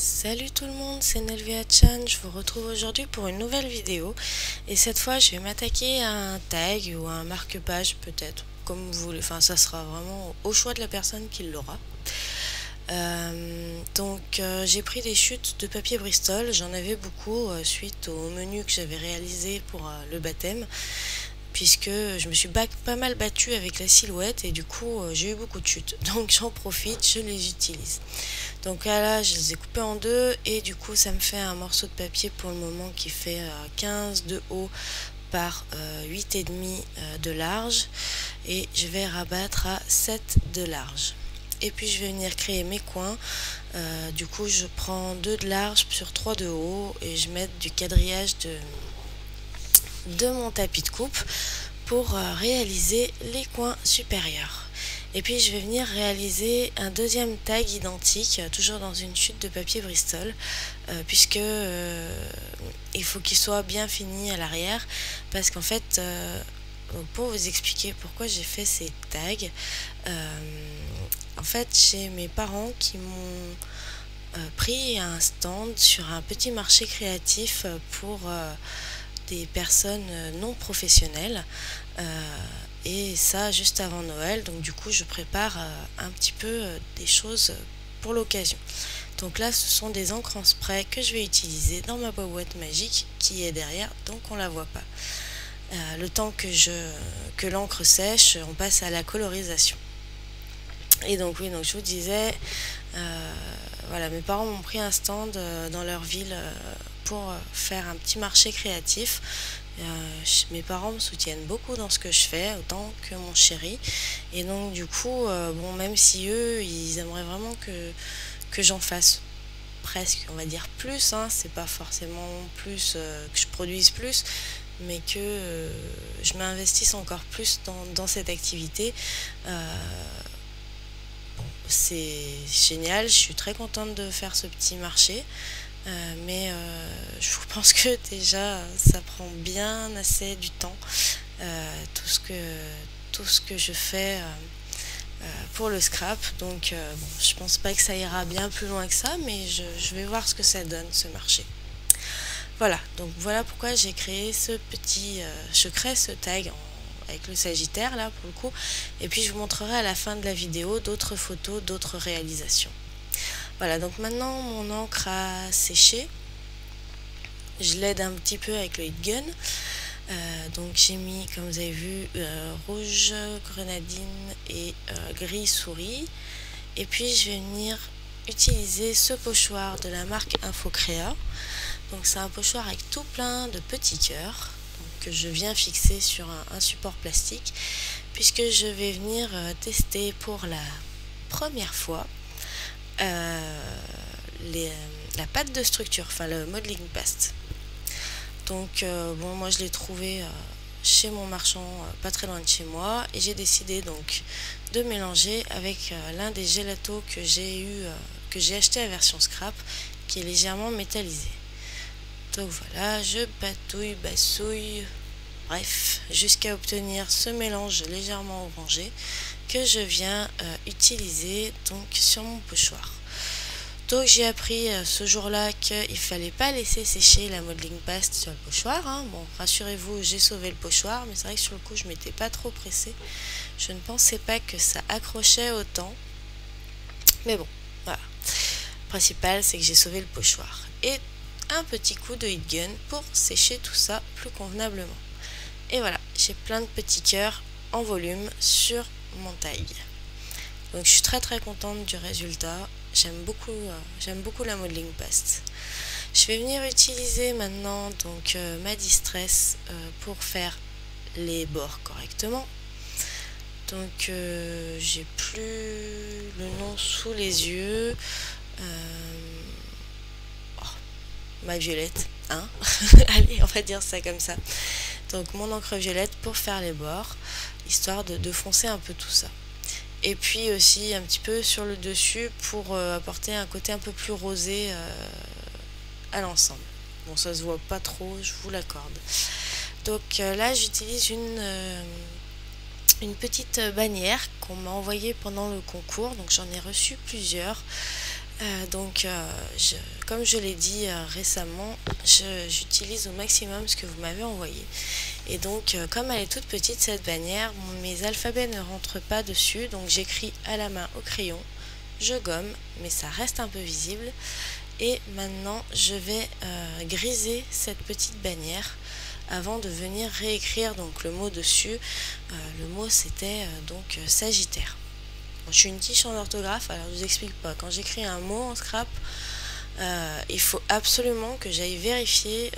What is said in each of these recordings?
Salut tout le monde, c'est Nelvia Chan, je vous retrouve aujourd'hui pour une nouvelle vidéo et cette fois je vais m'attaquer à un tag ou à un marque-page peut-être, comme vous voulez, enfin ça sera vraiment au choix de la personne qui l'aura. J'ai pris des chutes de papier Bristol, j'en avais beaucoup suite au menu que j'avais réalisé pour le baptême, puisque je me suis pas mal battue avec la silhouette et du coup j'ai eu beaucoup de chutes, donc j'en profite, je les utilise. Donc là je les ai coupés en deux et du coup ça me fait un morceau de papier pour le moment qui fait 15 de haut par 8,5 de large et je vais rabattre à 7 de large. Et puis je vais venir créer mes coins. Du coup je prends 2 de large sur 3 de haut et je mets du quadrillage de mon tapis de coupe pour réaliser les coins supérieurs. Et puis je vais venir réaliser un deuxième tag identique, toujours dans une chute de papier Bristol, puisque il faut qu'il soit bien fini à l'arrière, parce qu'en fait, pour vous expliquer pourquoi j'ai fait ces tags, en fait j'ai mes parents qui m'ont pris un stand sur un petit marché créatif pour des personnes non professionnelles, et ça juste avant Noël, donc du coup je prépare un petit peu des choses pour l'occasion. Donc là ce sont des encres en spray que je vais utiliser dans ma boîte magique qui est derrière, donc on la voit pas. Le temps que l'encre sèche, on passe à la colorisation. Et donc oui, donc je vous disais, voilà, mes parents m'ont pris un stand dans leur ville pour faire un petit marché créatif. Mes parents me soutiennent beaucoup dans ce que je fais, autant que mon chéri. Et donc du coup, bon, même si eux, ils aimeraient vraiment que j'en fasse presque, on va dire plus, hein, c'est pas forcément plus que je produise plus, mais que je m'investisse encore plus dans cette activité. C'est génial, je suis très contente de faire ce petit marché, mais je pense que déjà ça prend bien assez du temps, tout ce que je fais pour le scrap, donc bon, je pense pas que ça ira bien plus loin que ça, mais je vais voir ce que ça donne ce marché. Voilà, donc voilà pourquoi j'ai créé je crée ce tag avec le Sagittaire là pour le coup, et puis je vous montrerai à la fin de la vidéo d'autres photos, d'autres réalisations. Voilà, donc maintenant mon encre a séché, je l'aide un petit peu avec le heat gun. Donc j'ai mis, comme vous avez vu, rouge grenadine et gris souris, et puis je vais venir utiliser ce pochoir de la marque Infocrea. Donc c'est un pochoir avec tout plein de petits cœurs que je viens fixer sur un support plastique, puisque je vais venir tester pour la première fois la pâte de structure, enfin le modeling paste. Donc bon, moi je l'ai trouvé chez mon marchand pas très loin de chez moi, et j'ai décidé donc de mélanger avec l'un des gelatos que j'ai acheté à version scrap, qui est légèrement métallisé. Donc voilà, je bassouille, bref, jusqu'à obtenir ce mélange légèrement orangé que je viens utiliser donc sur mon pochoir. Donc j'ai appris ce jour-là qu'il fallait pas laisser sécher la modeling paste sur le pochoir, hein. Bon, rassurez-vous, j'ai sauvé le pochoir, mais c'est vrai que sur le coup je m'étais pas trop pressée. Je ne pensais pas que ça accrochait autant, mais bon, voilà. Le principal, c'est que j'ai sauvé le pochoir. Et un petit coup de heat gun pour sécher tout ça plus convenablement. Et voilà, j'ai plein de petits cœurs en volume sur mon tag. Donc je suis très contente du résultat. J'aime beaucoup la modeling paste. Je vais venir utiliser maintenant donc ma distress pour faire les bords correctement. Donc j'ai plus le nom sous les yeux. Ma violette, hein. Allez, on va dire ça comme ça. Donc mon encre violette pour faire les bords, histoire de foncer un peu tout ça. Et puis aussi un petit peu sur le dessus pour apporter un côté un peu plus rosé à l'ensemble. Bon, ça se voit pas trop, je vous l'accorde. Donc là j'utilise une petite bannière qu'on m'a envoyée pendant le concours, donc j'en ai reçu plusieurs. Comme je l'ai dit récemment, j'utilise au maximum ce que vous m'avez envoyé. Et donc, comme elle est toute petite, cette bannière, mes alphabets ne rentrent pas dessus, donc j'écris à la main au crayon, je gomme, mais ça reste un peu visible. Et maintenant, je vais griser cette petite bannière avant de venir réécrire donc le mot dessus. Le mot c'était Sagittaire. Bon, je suis une quiche en orthographe, alors je vous explique pas. Quand j'écris un mot en scrap, il faut absolument que j'aille vérifier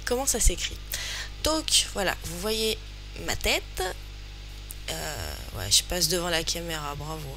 comment ça s'écrit. Donc voilà, vous voyez ma tête. Ouais, je passe devant la caméra, bravo.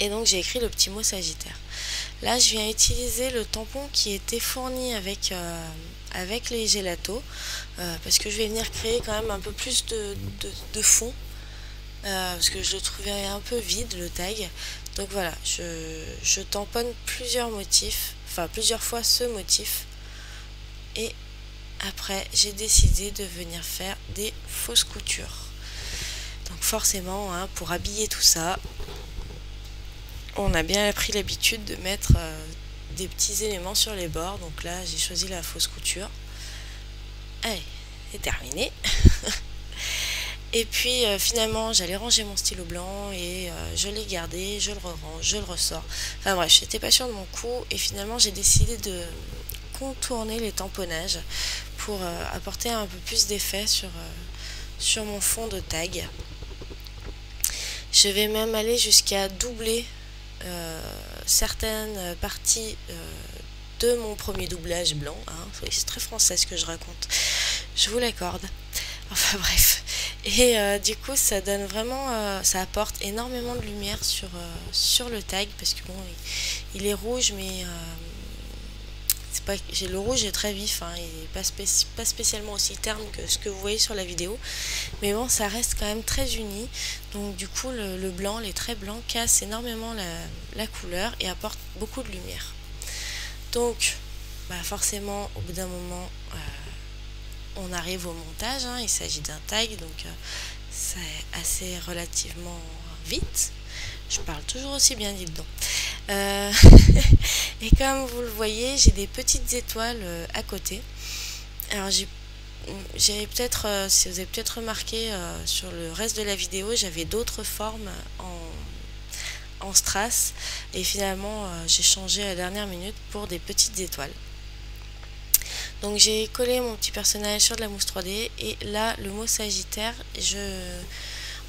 Et donc j'ai écrit le petit mot Sagittaire. Là, je viens utiliser le tampon qui était fourni avec les gélatos, parce que je vais venir créer quand même un peu plus de fond, parce que je le trouvais un peu vide, le tag. Donc voilà, je tamponne plusieurs motifs, enfin plusieurs fois ce motif, et après j'ai décidé de venir faire des fausses coutures. Donc forcément, hein, pour habiller tout ça, on a bien pris l'habitude de mettre des petits éléments sur les bords. Donc là, j'ai choisi la fausse couture. Allez, c'est terminé. Et puis finalement, j'allais ranger mon stylo blanc et je l'ai gardé, je le range, je le ressors. Enfin bref, j'étais pas sûre de mon coup et finalement, j'ai décidé de contourner les tamponnages pour apporter un peu plus d'effet sur mon fond de tag. Je vais même aller jusqu'à doubler certaines parties de mon premier doublage blanc, hein. C'est très français ce que je raconte, je vous l'accorde. Enfin bref, et du coup ça donne vraiment, ça apporte énormément de lumière sur le tag, parce que bon, il est rouge, mais le rouge est très vif, hein, il n'est pas spécialement aussi terne que ce que vous voyez sur la vidéo, mais bon, ça reste quand même très uni. Donc du coup le blanc, les traits blancs cassent énormément la couleur et apportent beaucoup de lumière. Donc forcément au bout d'un moment on arrive au montage, hein, il s'agit d'un tag, donc c'est assez relativement vite. Je parle toujours aussi bien, dites donc. Et comme vous le voyez, j'ai des petites étoiles à côté. Alors j'avais peut-être, si vous avez peut-être remarqué sur le reste de la vidéo, j'avais d'autres formes en strass. Et finalement, j'ai changé à la dernière minute pour des petites étoiles. Donc j'ai collé mon petit personnage sur de la mousse 3D. Et là, le mot Sagittaire,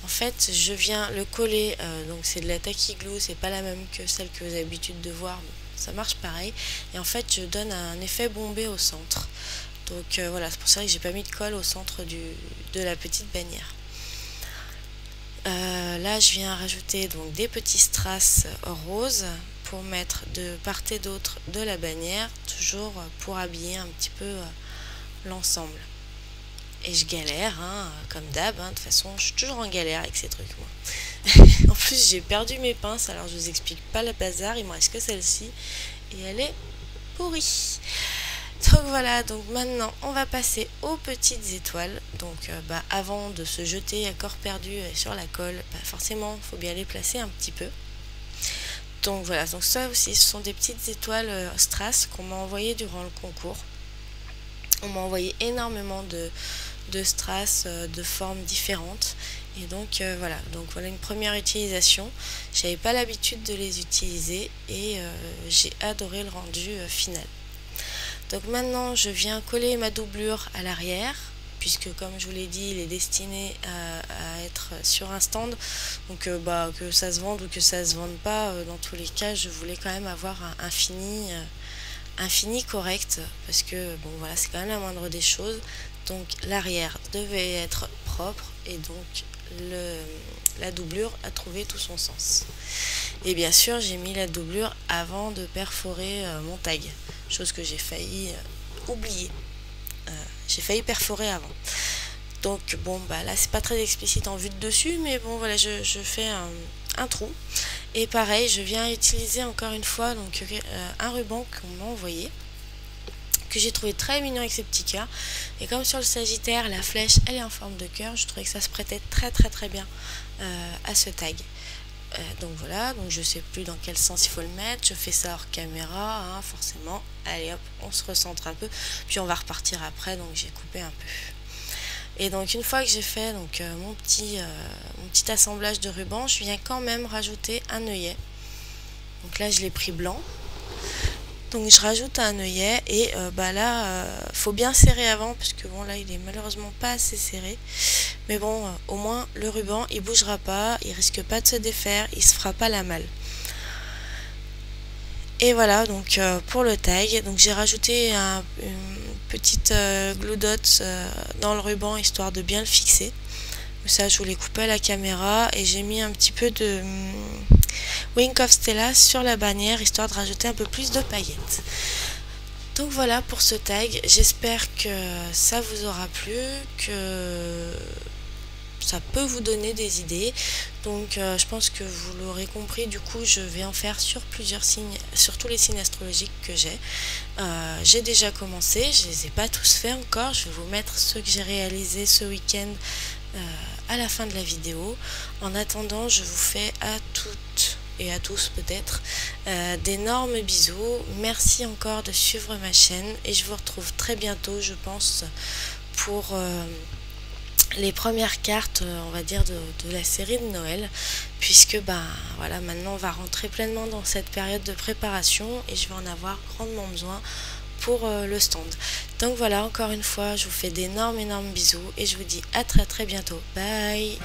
en fait, je viens le coller, donc c'est de la tacky glue, c'est pas la même que celle que vous avez l'habitude de voir, mais ça marche pareil. Et en fait, je donne un effet bombé au centre. Donc voilà, c'est pour ça que j'ai pas mis de colle au centre de la petite bannière. Là, je viens rajouter donc des petits strass roses pour mettre de part et d'autre de la bannière, toujours pour habiller un petit peu l'ensemble. Et je galère, hein, comme d'hab, hein. De toute façon, je suis toujours en galère avec ces trucs, moi. En plus, j'ai perdu mes pinces, alors je vous explique pas le bazar, il me reste que celle-ci, et elle est pourrie. Donc voilà, donc maintenant, on va passer aux petites étoiles. Donc avant de se jeter à corps perdu sur la colle, forcément, il faut bien les placer un petit peu. Donc voilà, donc ça aussi, ce sont des petites étoiles strass qu'on m'a envoyées durant le concours. On m'a envoyé énormément de strass de formes différentes, et donc voilà une première utilisation. J'avais pas l'habitude de les utiliser et j'ai adoré le rendu final. Donc maintenant je viens coller ma doublure à l'arrière, puisque comme je vous l'ai dit, il est destiné à être sur un stand, donc que ça se vende ou que ça se vende pas, dans tous les cas je voulais quand même avoir un fini correct, parce que bon voilà, c'est quand même la moindre des choses. Donc l'arrière devait être propre, et donc la doublure a trouvé tout son sens. Et bien sûr, j'ai mis la doublure avant de perforer mon tag, chose que j'ai failli oublier. J'ai failli perforer avant. Donc bon, là c'est pas très explicite en vue de dessus, mais bon voilà, je fais un trou. Et pareil, je viens utiliser encore une fois donc un ruban qu'on m'a envoyé, que j'ai trouvé très mignon avec ses petits cœurs. Et comme sur le Sagittaire, la flèche elle est en forme de cœur, je trouvais que ça se prêtait très bien à ce tag. Donc voilà, donc je sais plus dans quel sens il faut le mettre, je fais ça hors caméra, hein, forcément. Allez hop, on se recentre un peu, puis on va repartir après, donc j'ai coupé un peu. Et donc une fois que j'ai fait donc mon petit assemblage de ruban, je viens quand même rajouter un œillet. Donc là je l'ai pris blanc. Donc je rajoute un œillet et faut bien serrer avant parce que bon là il est malheureusement pas assez serré. Mais bon, au moins le ruban il bougera pas, il risque pas de se défaire, il se fera pas la malle. Et voilà donc pour le tag, donc j'ai rajouté une petite glue dot dans le ruban histoire de bien le fixer. Ça je voulais couper à la caméra et j'ai mis un petit peu de Wink of Stella sur la bannière histoire de rajouter un peu plus de paillettes. Donc voilà pour ce tag, j'espère que ça vous aura plu, que ça peut vous donner des idées. Donc je pense que vous l'aurez compris, du coup je vais en faire sur plusieurs signes, sur tous les signes astrologiques que j'ai. J'ai déjà commencé, je les ai pas tous faits encore, je vais vous mettre ceux que j'ai réalisés ce week-end à la fin de la vidéo. En attendant, je vous fais à toutes et à tous peut-être d'énormes bisous. Merci encore de suivre ma chaîne et je vous retrouve très bientôt, je pense, pour les premières cartes, on va dire, de la série de Noël, puisque voilà, maintenant on va rentrer pleinement dans cette période de préparation et je vais en avoir grandement besoin pour le stand. Donc voilà, encore une fois, je vous fais d'énormes bisous et je vous dis à très bientôt. Bye.